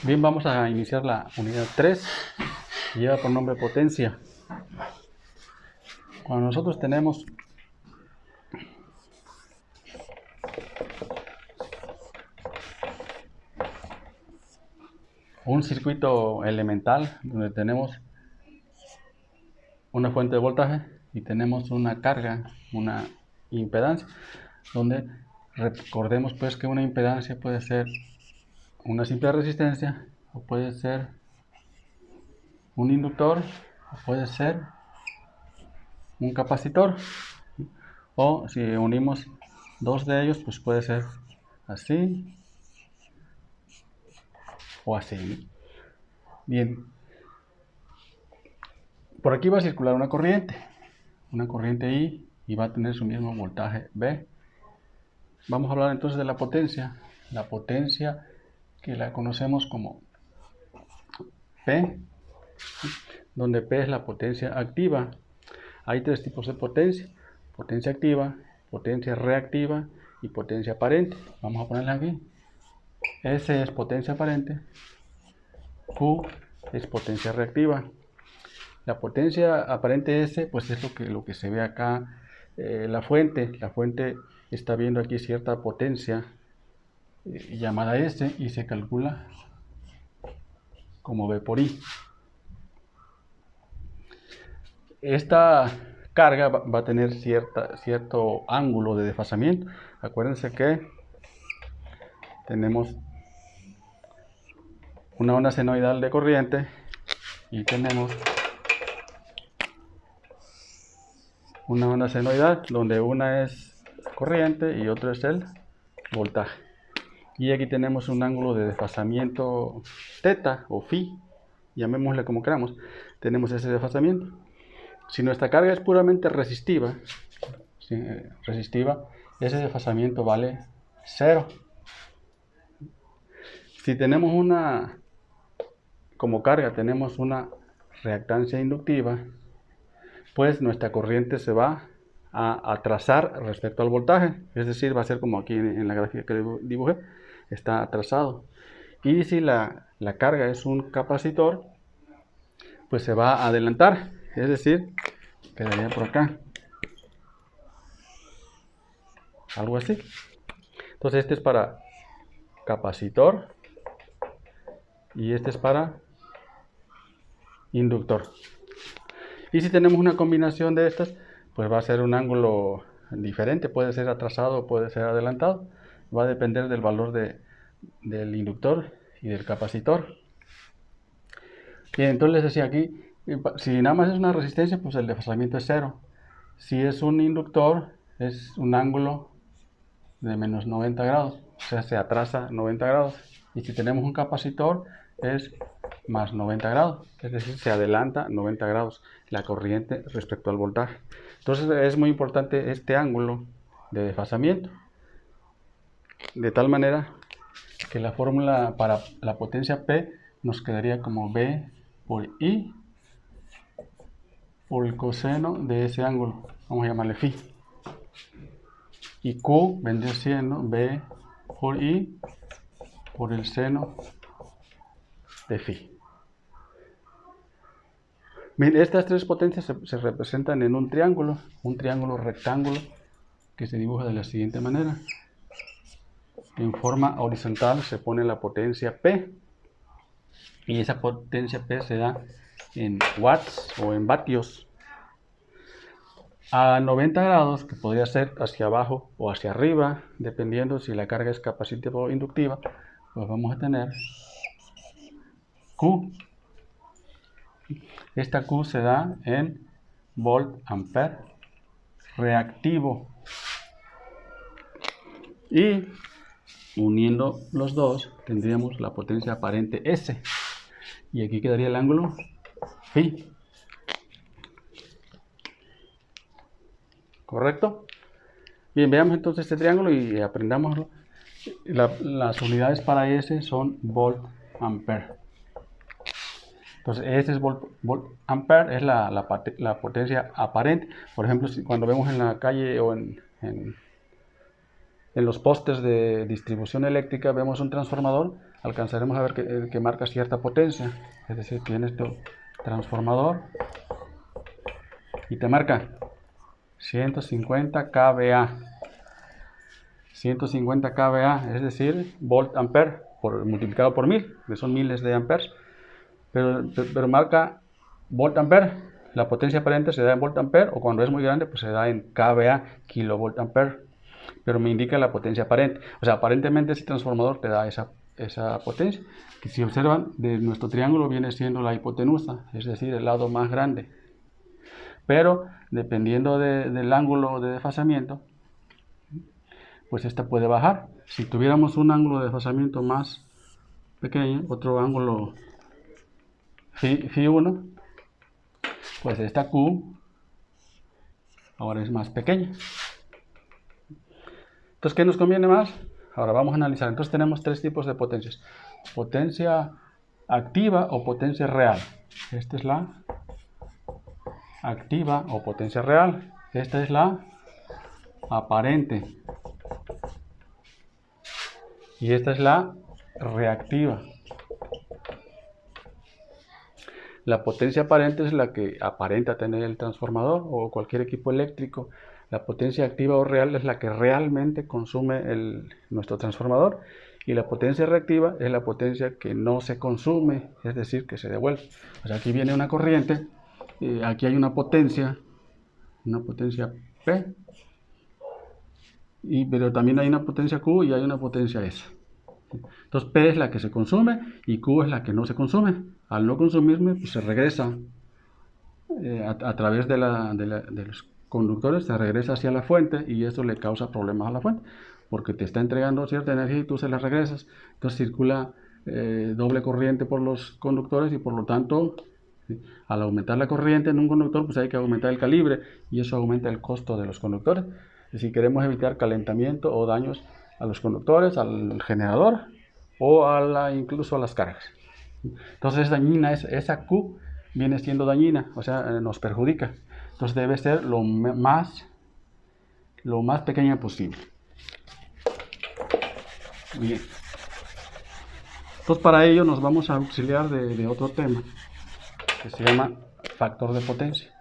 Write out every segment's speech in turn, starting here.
Bien, vamos a iniciar la unidad 3, lleva por nombre potencia. Cuando nosotros tenemos un circuito elemental donde tenemos una fuente de voltaje y tenemos una carga, una impedancia, donde recordemos pues que una impedancia puede ser una simple resistencia, o puede ser un inductor, o puede ser un capacitor, o si unimos dos de ellos pues puede ser así o así. Bien, por aquí va a circular una corriente I, y va a tener su mismo voltaje B. Vamos a hablar entonces de la potencia que la conocemos como P, donde P es la potencia activa. Hay tres tipos de potencia: potencia activa, potencia reactiva y potencia aparente. Vamos a ponerla aquí. S es potencia aparente, Q es potencia reactiva. La potencia aparente S, pues es lo que se ve acá. La fuente está viendo aquí cierta potencia llamada S, y se calcula como V por I. Esta carga va a tener cierto ángulo de desfasamiento. Acuérdense que tenemos una onda senoidal de corriente y tenemos una onda senoidal donde una es corriente y otra es el voltaje. Y aquí tenemos un ángulo de desfasamiento θ o phi, llamémosle como queramos. Tenemos ese desfasamiento. Si nuestra carga es puramente resistiva, ese desfasamiento vale 0. Si tenemos como carga tenemos una reactancia inductiva, pues nuestra corriente se va a atrasar respecto al voltaje, es decir, va a ser como aquí en la gráfica que dibujé, está atrasado. Y si la carga es un capacitor, pues se va a adelantar, es decir, quedaría por acá, algo así. Entonces este es para capacitor y este es para inductor. Y si tenemos una combinación de estas, pues va a ser un ángulo diferente, puede ser atrasado o puede ser adelantado, va a depender del valor del inductor y del capacitor. Bien, entonces les decía aquí, si nada más es una resistencia, pues el desfasamiento es 0. Si es un inductor, es un ángulo de menos 90 grados, o sea, se atrasa 90 grados. Y si tenemos un capacitor, es más 90 grados, es decir, se adelanta 90 grados la corriente respecto al voltaje. Entonces es muy importante este ángulo de desfasamiento, de tal manera que la fórmula para la potencia P nos quedaría como V por I por el coseno de ese ángulo, vamos a llamarle phi, y Q vendría siendo V por I por el seno de phi. Bien, estas tres potencias se representan en un triángulo rectángulo, que se dibuja de la siguiente manera. En forma horizontal se pone la potencia P, y esa potencia P se da en watts o en vatios. A 90 grados, que podría ser hacia abajo o hacia arriba, dependiendo si la carga es capacitiva o inductiva, pues vamos a tener Q. Esta Q se da en volt ampere reactivo. Y uniendo los dos tendríamos la potencia aparente S, y aquí quedaría el ángulo phi. ¿Correcto? Bien, veamos entonces este triángulo y aprendámoslo. Las unidades para S son volt ampere. Entonces este es volt ampere, es la potencia aparente. Por ejemplo, cuando vemos en la calle o en los postes de distribución eléctrica, vemos un transformador, alcanzaremos a ver que marca cierta potencia. Es decir, tienes tu transformador y te marca 150 kVA. 150 kVA, es decir, volt ampere multiplicado por 1000, que son miles de amperes. Pero marca volt ampere. La potencia aparente se da en volt ampere, o cuando es muy grande pues se da en kVA, kilovolt ampere, pero me indica la potencia aparente. O sea, aparentemente ese transformador te da esa potencia, que si observan de nuestro triángulo viene siendo la hipotenusa, es decir, el lado más grande. Pero dependiendo del ángulo de desfasamiento, pues esta puede bajar. Si tuviéramos un ángulo de desfasamiento más pequeño, otro ángulo Φ1, pues esta Q ahora es más pequeña. Entonces, ¿qué nos conviene más? Ahora vamos a analizar. Entonces tenemos tres tipos de potencias: potencia activa o potencia real. Esta es la activa o potencia real. Esta es la aparente. Y esta es la reactiva. La potencia aparente es la que aparenta tener el transformador o cualquier equipo eléctrico. La potencia activa o real es la que realmente consume nuestro transformador. Y la potencia reactiva es la potencia que no se consume, es decir, que se devuelve. O sea, aquí viene una corriente, aquí hay una potencia P, pero también hay una potencia Q y hay una potencia S. Entonces P es la que se consume y Q es la que no se consume. Al no consumirme, pues se regresa a través de los conductores, se regresa hacia la fuente y eso le causa problemas a la fuente, porque te está entregando cierta energía y tú se la regresas. Entonces circula doble corriente por los conductores y por lo tanto, al aumentar la corriente en un conductor, pues hay que aumentar el calibre y eso aumenta el costo de los conductores. Si queremos evitar calentamiento o daños a los conductores, al generador o incluso a las cargas. Entonces es dañina, esa Q viene siendo dañina, o sea, nos perjudica. Entonces debe ser lo más pequeña posible. Bien. Entonces para ello nos vamos a auxiliar de otro tema que se llama factor de potencia.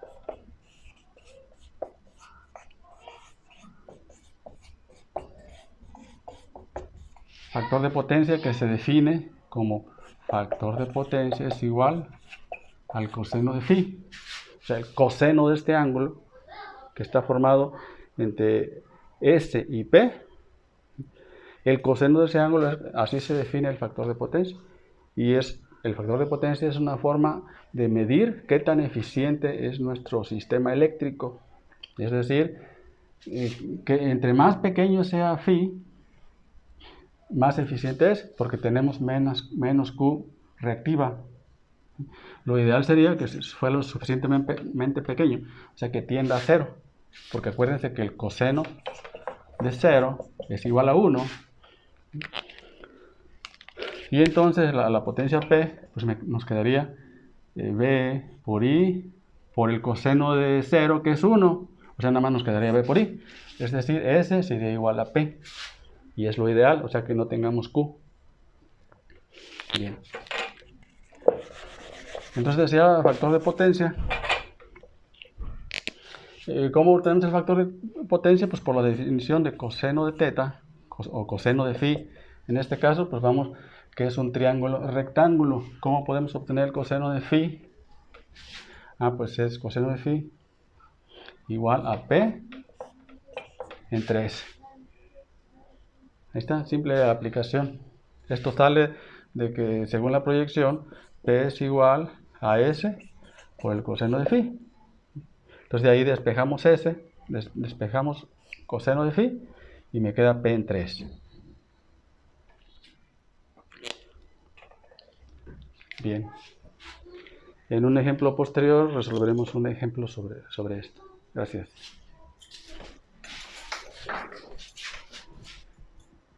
Factor de potencia que se define como factor de potencia es igual al coseno de phi. O sea, el coseno de este ángulo que está formado entre S y P, el coseno de ese ángulo, así se define el factor de potencia. Y el factor de potencia es una forma de medir qué tan eficiente es nuestro sistema eléctrico. Es decir, que entre más pequeño sea phi, más eficiente es, porque tenemos menos Q reactiva. Lo ideal sería que fuera lo suficientemente pequeño, o sea que tienda a 0, porque acuérdense que el coseno de 0 es igual a 1, y entonces la potencia P pues nos quedaría B por I por el coseno de 0, que es 1, o sea nada más nos quedaría B por I, es decir, S sería igual a P, y es lo ideal, o sea que no tengamos Q. Bien. Entonces decía factor de potencia. ¿Cómo obtenemos el factor de potencia? Pues por la definición de coseno de teta o coseno de phi. En este caso, pues vamos, que es un triángulo rectángulo. ¿Cómo podemos obtener el coseno de phi? Pues es coseno de phi igual a P entre S. Ahí está, simple aplicación. Esto sale de que según la proyección, P es igual a S por el coseno de phi. Entonces de ahí despejamos S, despejamos coseno de phi y me queda P entre S. Bien. En un ejemplo posterior resolveremos un ejemplo sobre esto. Gracias.